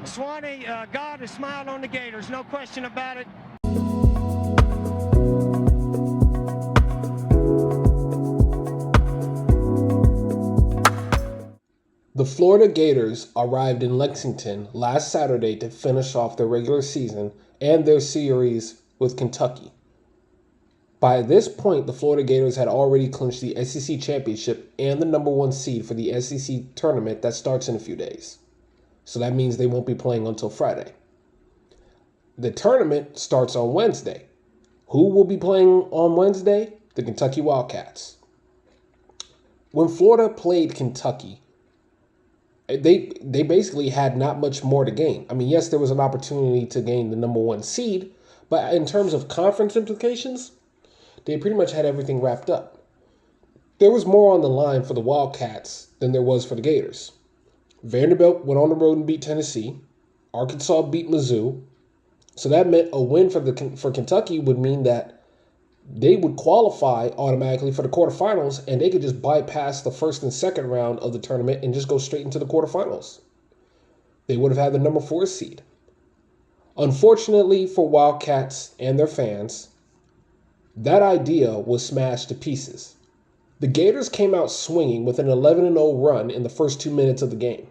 Swanee, God has smiled on the Gators, no question about it. The Florida Gators arrived in Lexington last Saturday to finish off their regular season and their series with Kentucky. By this point, the Florida Gators had already clinched the SEC championship and the number one seed for the SEC tournament that starts in a few days. So that means they won't be playing until Friday. The tournament starts on Wednesday. Who will be playing on Wednesday? The Kentucky Wildcats. When Florida played Kentucky, they basically had not much more to gain. I mean, yes, there was an opportunity to gain the number one seed, but in terms of conference implications, they pretty much had everything wrapped up. There was more on the line for the Wildcats than there was for the Gators. Vanderbilt went on the road and beat Tennessee. Arkansas beat Mizzou. So that meant a win for Kentucky would mean that they would qualify automatically for the quarterfinals, and they could just bypass the first and second round of the tournament and just go straight into the quarterfinals. They would have had the number 4 seed. Unfortunately for Wildcats and their fans, that idea was smashed to pieces. The Gators came out swinging with an 11-0 run in the first 2 minutes of the game.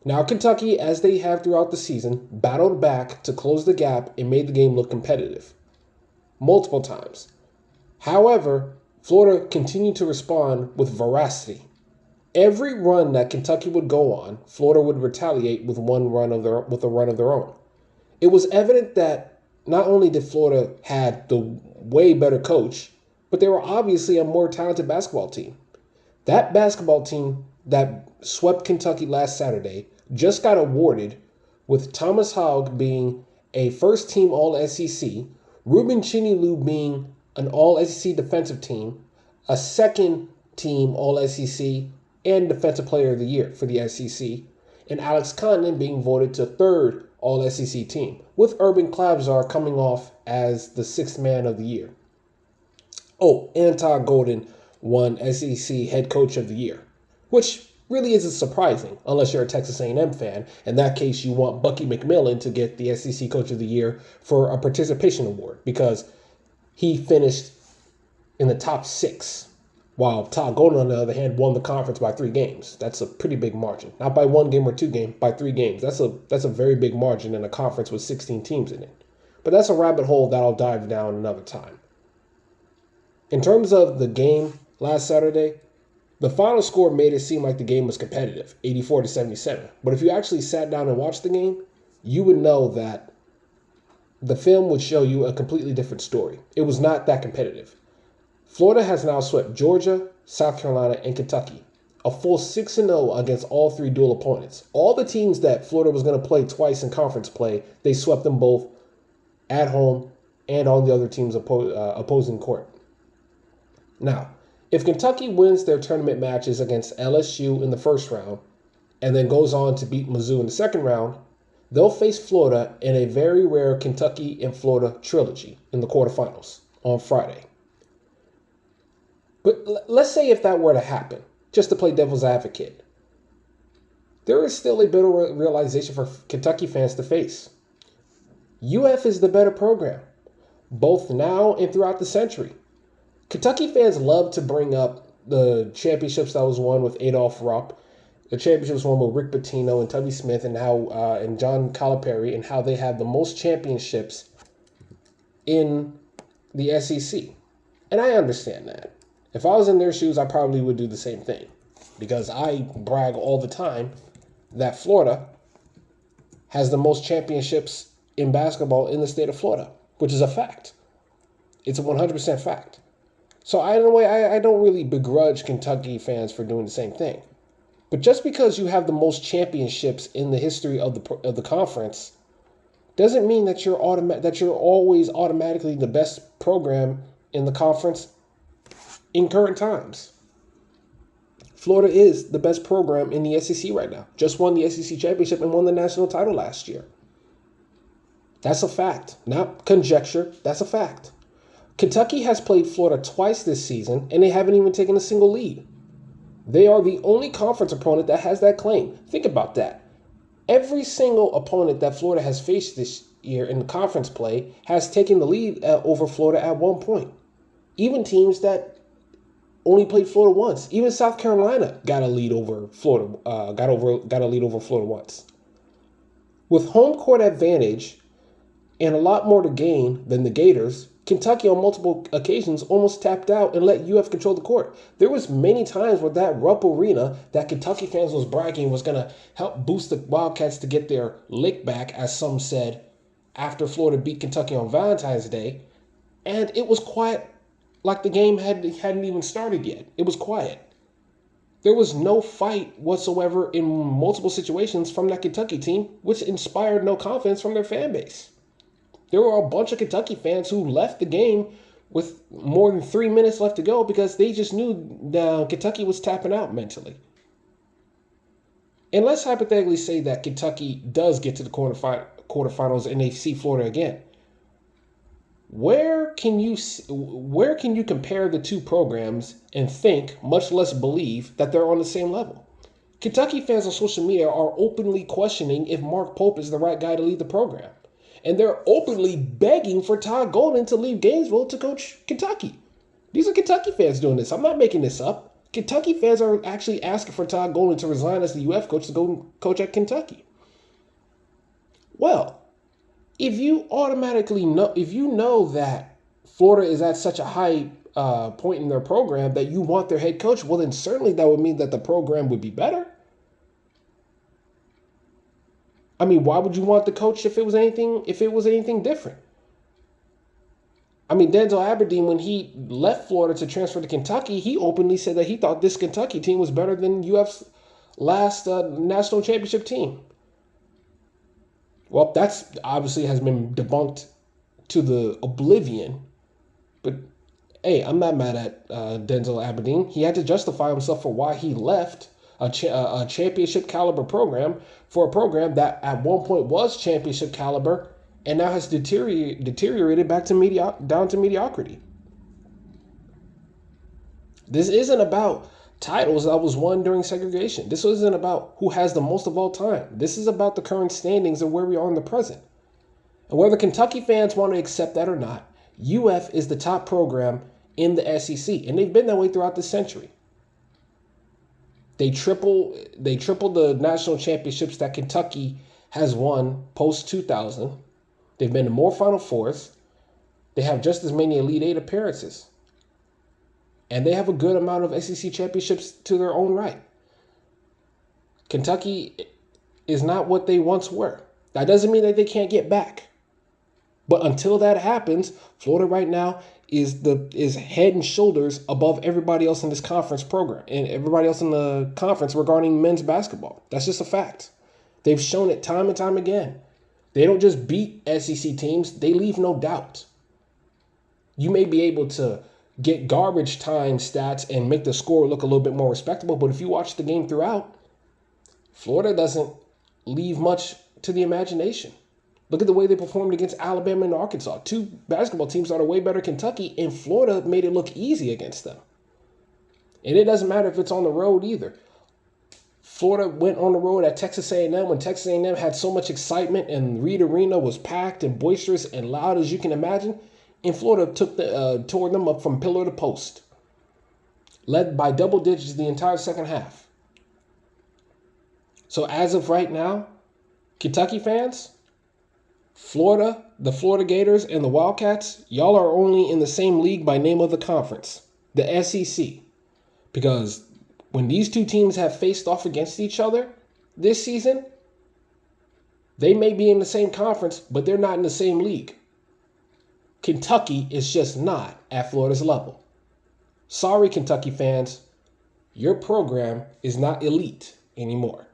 Now Kentucky, as they have throughout the season, battled back to close the gap and made the game look competitive multiple times. However, Florida continued to respond with veracity. Every run that Kentucky would go on, Florida would retaliate with a run of their own. It was evident that not only did Florida had the way better coach, but they were obviously a more talented basketball team. That basketball team that swept Kentucky last Saturday just got awarded with Thomas Hogg being a first-team All-SEC, Ruben Chinelu being an All-SEC defensive team, a second-team All-SEC, and Defensive Player of the Year for the SEC, and Alex Condon being voted to third All-SEC team, with Urban Klabzar coming off as the sixth man of the year. Oh, and Todd Golden won SEC Head Coach of the Year, which really isn't surprising unless you're a Texas A&M fan. In that case, you want Bucky McMillan to get the SEC Coach of the Year for a participation award because he finished in the top 6, while Todd Golden, on the other hand, won the conference by 3 games. That's a pretty big margin. Not by 1 game or 2 games, by 3 games. That's a very big margin in a conference with 16 teams in it. But that's a rabbit hole that I'll dive down another time. In terms of the game last Saturday, the final score made it seem like the game was competitive, 84-77. But if you actually sat down and watched the game, you would know that the film would show you a completely different story. It was not that competitive. Florida has now swept Georgia, South Carolina, and Kentucky, a full 6-0 against all 3 dual opponents. All the teams that Florida was going to play twice in conference play, they swept them both at home and on the other team's opposing court. Now, if Kentucky wins their tournament matches against LSU in the first round and then goes on to beat Mizzou in the second round, they'll face Florida in a very rare Kentucky and Florida trilogy in the quarterfinals on Friday. But let's say if that were to happen, just to play devil's advocate, there is still a bitter realization for Kentucky fans to face. UF is the better program, both now and throughout the century. Kentucky fans love to bring up the championships that was won with Adolph Rupp, the championships won with Rick Pitino and Tubby Smith and John Calipari, and how they have the most championships in the SEC. And I understand that. If I was in their shoes, I probably would do the same thing, because I brag all the time that Florida has the most championships in basketball in the state of Florida, which is a fact. It's a 100% fact. So I don't really begrudge Kentucky fans for doing the same thing. But just because you have the most championships in the history of the conference doesn't mean that you're always automatically the best program in the conference in current times. Florida is the best program in the SEC right now. Just won the SEC championship and won the national title last year. That's a fact, not conjecture. That's a fact. Kentucky has played Florida twice this season, and they haven't even taken a single lead. They are the only conference opponent that has that claim. Think about that. Every single opponent that Florida has faced this year in the conference play has taken the lead over Florida at one point. Even teams that only played Florida once. Even South Carolina got a lead over Florida. Got a lead over Florida once. With home court advantage and a lot more to gain than the Gators, Kentucky on multiple occasions almost tapped out and let UF control the court. There was many times where that Rupp Arena that Kentucky fans was bragging was going to help boost the Wildcats to get their lick back, as some said, after Florida beat Kentucky on Valentine's Day. And it was quiet like the game hadn't even started yet. It was quiet. There was no fight whatsoever in multiple situations from that Kentucky team, which inspired no confidence from their fan base. There were a bunch of Kentucky fans who left the game with more than 3 minutes left to go because they just knew Kentucky was tapping out mentally. And let's hypothetically say that Kentucky does get to the quarterfinals and they see Florida again. Where can you compare the two programs and think, much less believe, that they're on the same level? Kentucky fans on social media are openly questioning if Mark Pope is the right guy to lead the program. And they're openly begging for Todd Golden to leave Gainesville to coach Kentucky. These are Kentucky fans doing this. I'm not making this up. Kentucky fans are actually asking for Todd Golden to resign as the UF coach to go coach at Kentucky. Well, if you know that Florida is at such a high point in their program that you want their head coach, well, then certainly that would mean that the program would be better. I mean, why would you want the coach if it was anything different? I mean, Denzel Aberdeen, when he left Florida to transfer to Kentucky, he openly said that he thought this Kentucky team was better than UF's last national championship team. Well, that's obviously has been debunked to the oblivion. But hey, I'm not mad at Denzel Aberdeen. He had to justify himself for why he left a championship caliber program for a program that at one point was championship caliber and now has deteriorated back to down to mediocrity. This isn't about titles that was won during segregation. This isn't about who has the most of all time. This is about the current standings and where we are in the present. And whether Kentucky fans want to accept that or not, UF is the top program in the SEC, and they've been that way throughout the century. They tripled the national championships that Kentucky has won post 2000. They've been to more Final Fours. They have just as many Elite Eight appearances. And they have a good amount of SEC championships to their own right. Kentucky is not what they once were. That doesn't mean that they can't get back. But until that happens, Florida right now is head and shoulders above everybody else in this conference program and everybody else in the conference regarding men's basketball. That's just a fact. They've shown it time and time again. They don't just beat SEC teams, they leave no doubt. You may be able to get garbage time stats and make the score look a little bit more respectable, but if you watch the game throughout, Florida doesn't leave much to the imagination. Look at the way they performed against Alabama and Arkansas. Two basketball teams that are way better than Kentucky, and Florida made it look easy against them. And it doesn't matter if it's on the road either. Florida went on the road at Texas A&M when Texas A&M had so much excitement and Reed Arena was packed and boisterous and loud as you can imagine. And Florida tore them up from pillar to post, led by double digits the entire second half. So as of right now, Kentucky fans, Florida, the Florida Gators, and the Wildcats, y'all are only in the same league by name of the conference, the SEC. Because when these two teams have faced off against each other this season, they may be in the same conference, but they're not in the same league. Kentucky is just not at Florida's level. Sorry, Kentucky fans, your program is not elite anymore.